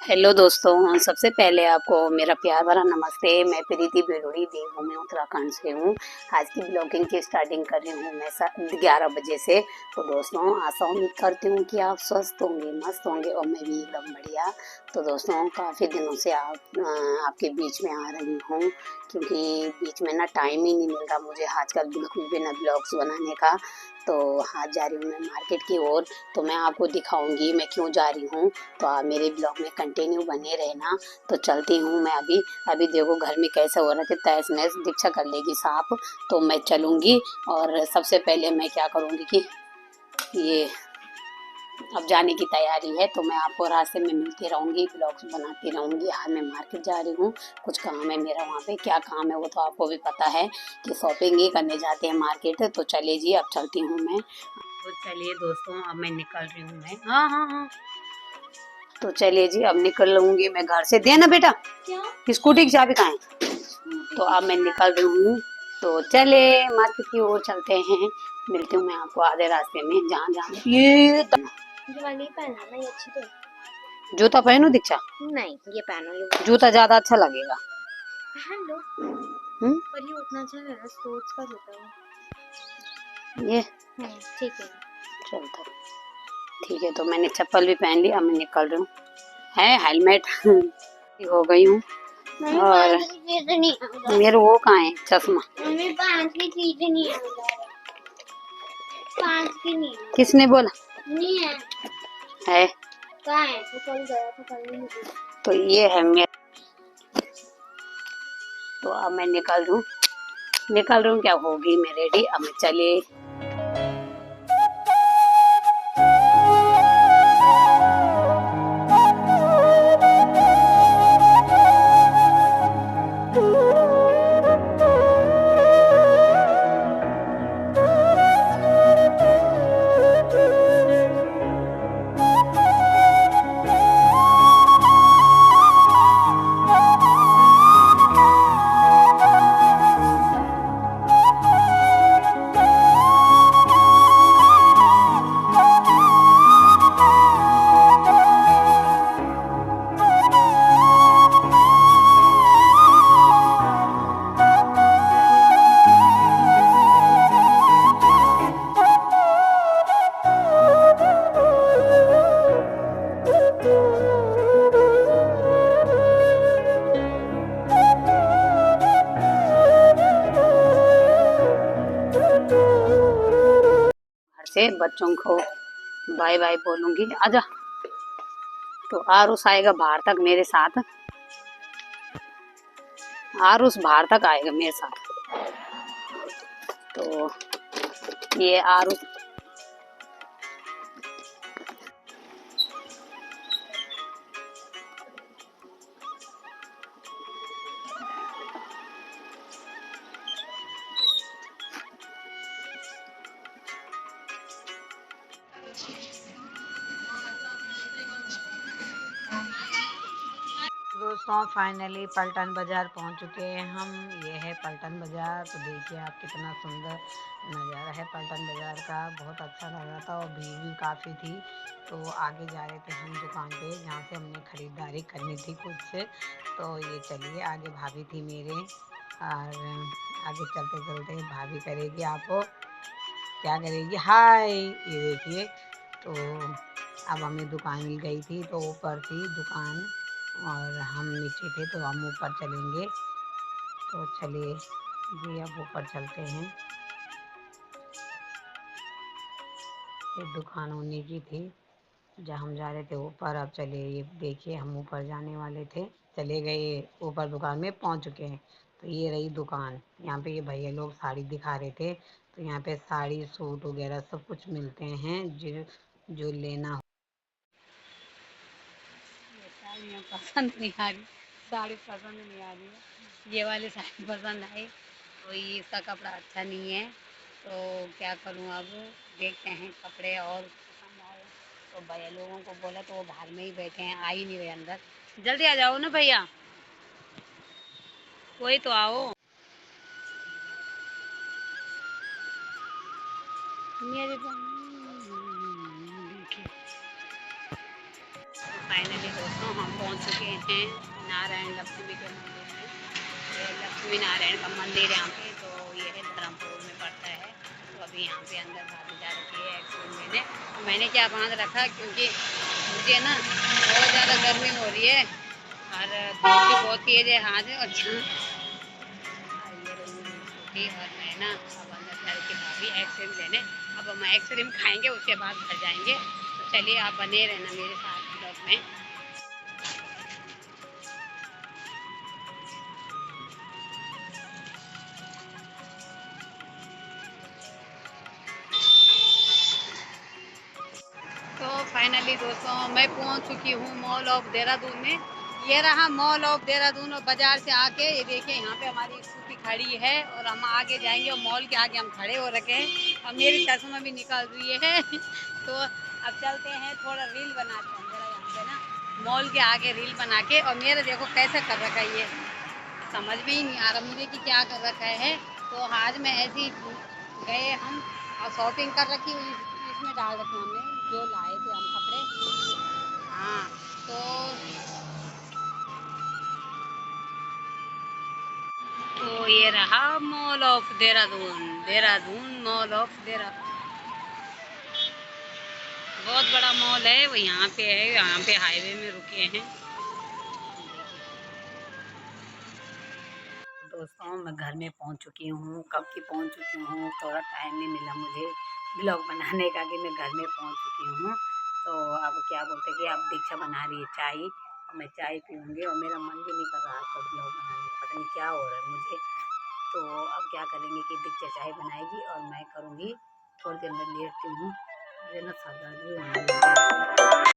Hello दोस्तों, सबसे पहले आपको मेरा प्यार भरा नमस्ते। मैं प्रीति बेलोड़ी देवभूमि उत्तराखंड से हूँ। आज की ब्लॉगिंग की स्टार्टिंग कर रही हूँ मैं 11 बजे से। तो दोस्तों, आशा उम्मीद करती हूँ कि आप स्वस्थ होंगे, मस्त होंगे और मैं भी एकदम बढ़िया। तो दोस्तों, काफ़ी दिनों से आपके बीच में आ रही हूँ, क्योंकि बीच में ना टाइम ही नहीं मिल रहा मुझे आजकल बिल्कुल भी ना ब्लॉग्स बनाने का। तो आज जा रही हूँ मैं मार्केट की ओर, तो मैं आपको दिखाऊंगी मैं क्यों जा रही हूँ। तो आप मेरे ब्लॉग में कंटिन्यू बने रहना। तो चलती हूँ मैं अभी। अभी देखो घर में कैसा हो रहा है, तहस नहस दीक्षा कर लेगी साफ। तो मैं चलूँगी और सबसे पहले मैं क्या करूँगी कि ये अब जाने की तैयारी है। तो मैं आपको रास्ते में मिलती रहूँगी, ब्लॉग्स बनाती रहूँगी। आज मैं मार्केट जा रही हूँ, कुछ काम है मेरा वहाँ पे। क्या काम है वो तो आपको भी पता है कि शॉपिंग ही करने जाते हैं मार्केट। तो चलिए जी, अब चलती हूँ मैं। तो चलिए दोस्तों, अब मैं निकल रही हूँ मैं। हाँ हाँ हाँ, तो चलिए जी, अब निकल लूँगी मैं घर से। दे ना बेटा, स्कूटी की चाबी कहाँ है? तो अब मैं निकल रही हूँ। तो चले मार्केट की ओर चलते हैं। मिलती हूँ मैं आपको आधे रास्ते में। जहाँ जहाँ ये वाली पहनना ना, ये अच्छी तो है। जूता पहनो दीक्षा? नहीं, ये पहनो, ये जूता ज्यादा अच्छा लगेगा। पहन लो। पर ये उतना अच्छा है ना, स्पोर्ट्स का जूता है ये ठीक है। चलता ठीक है। तो मैंने चप्पल भी पहन ली, अब मैं निकल रही हूँ। है हेलमेट हो गई हूँ। और मेरे वो कहाँ है चश्मा? पाँच की चीजें नहीं है, पाँच की नहीं है। किसने बोला? नहीं है। है कहाँ है? तो कल गया तो कल नहीं मिली। तो ये है मेरा। तो अब मैं निकल रही हूँ। क्या होगी मैं रेडी। अब मैं चलिए। से बच्चों को बाय बाय बोलूंगी। आजा। तो आरुष आएगा बाहर तक मेरे साथ। आरुष बाहर तक आएगा मेरे साथ। तो ये आरुष दोस्तों, फाइनली पलटन बाज़ार पहुंच चुके हैं हम। ये है पलटन बाज़ार। तो देखिए आप, कितना सुंदर नज़ारा है पलटन बाज़ार का। बहुत अच्छा लग रहा था और भीड़ भी काफ़ी थी। तो आगे जा रहे थे हम दुकान पे, जहाँ से हमने ख़रीदारी करनी थी खुद से। तो ये चलिए, आगे भाभी थी मेरे, और आगे चलते चलते भाभी करेगी आपको क्या करेगी, हाय ये देखिए। तो अब हमें दुकान मिल गई थी, तो ऊपर थी दुकान और हम नीचे थे, तो हम ऊपर चलेंगे। तो चलिए जी, अब ऊपर चलते हैं। ये दुकान उन्हीं की थी जहाँ हम जा रहे थे ऊपर। अब चलिए, ये देखिए हम ऊपर जाने वाले थे, चले गए ऊपर, दुकान में पहुँच चुके हैं। तो ये रही दुकान। यहाँ पे ये भैया लोग साड़ी दिखा रहे थे। तो यहाँ पे साड़ी सूट वगैरह सब कुछ मिलते हैं, जो लेना हो। ये साड़ियाँ पसंद नहीं आ रही, साड़ी पसंद नहीं आ रही है। ये वाली साड़ी पसंद आई, तो ये इसका कपड़ा अच्छा नहीं है। तो क्या करूँ अब, देखते हैं कपड़े और पसंद आए। तो भैया लोगों को बोला, तो वो बाहर में ही बैठे हैं, आ ही नहीं रहे अंदर। जल्दी आ जाओ ना भैया, कोई तो आओ। मेरे फाइनली हो दोस्तों हम पहुंच चुके हैं नारायण लक्ष्मी के मंदिर में। ये लक्ष्मी नारायण का मंदिर यहाँ पे, तो ये है धर्मपुर में पड़ता है। तो अभी यहाँ पे अंदर भाभी जा रखी है एक्चुअली मैंने, तो मैंने क्या बांध रखा क्योंकि मुझे ना बहुत ज़्यादा गर्मी हो रही है और धूप भी बहुत तेज है हाथ में। और ये रही मेरी स्कूटी और मैं ना अब अंदर चल के भाभी आइसक्रीम लेने। अब हम आइसक्रीम खाएंगे उसके बाद घर जाएंगे। तो चलिए आप बने रहना मेरे साथ ब्लॉग में। तो फाइनली दोस्तों मैं पहुंच चुकी हूँ मॉल ऑफ देहरादून में। ये रहा मॉल ऑफ देहरादून, और बाजार से आके ये देखिए यहाँ पे हमारी स्कूटी खड़ी है और हम आगे जाएंगे और मॉल के आगे हम खड़े हो रखे हैं और मेरी चश्मा भी निकल रही है। तो अब चलते हैं थोड़ा रील बनाते हैं जरा यहाँ पे ना मॉल के आगे रील बना के। और मेरा देखो कैसे कर रखा है, ये समझ में ही नहीं आ रहा मुझे कि क्या कर रखा है। तो आज में ऐसे ही गए हम और शॉपिंग कर रखी हुई इसमें डाल रखे हमने जो लाए थे हम कपड़े। हाँ तो ये रहा mall of Dehradun, Dehradun mall of Dehradun. बहुत बड़ा मॉल है वो यहाँ पे है, यहाँ पे हाईवे में रुके हैं। दोस्तों मैं घर में पहुँच चुकी हूँ, कब की पहुँच चुकी हूँ, थोड़ा टाइम नहीं मिला मुझे ब्लॉग बनाने का कि मैं घर में पहुँच चुकी हूँ। तो अब क्या बोलते हैं कि अब दीक्षा बना रही है चाय और मैं चाय पीऊँगी और मेरा मन भी नहीं कर रहा था ब्लॉग बनाने का, पता नहीं क्या हो रहा है मुझे। तो अब क्या करेंगे कि दीक्षा चाय बनाएगी और मैं करूँगी थोड़ी देर में लेटती हूँ, मुझे ना सर दर्द भी होने लगा है।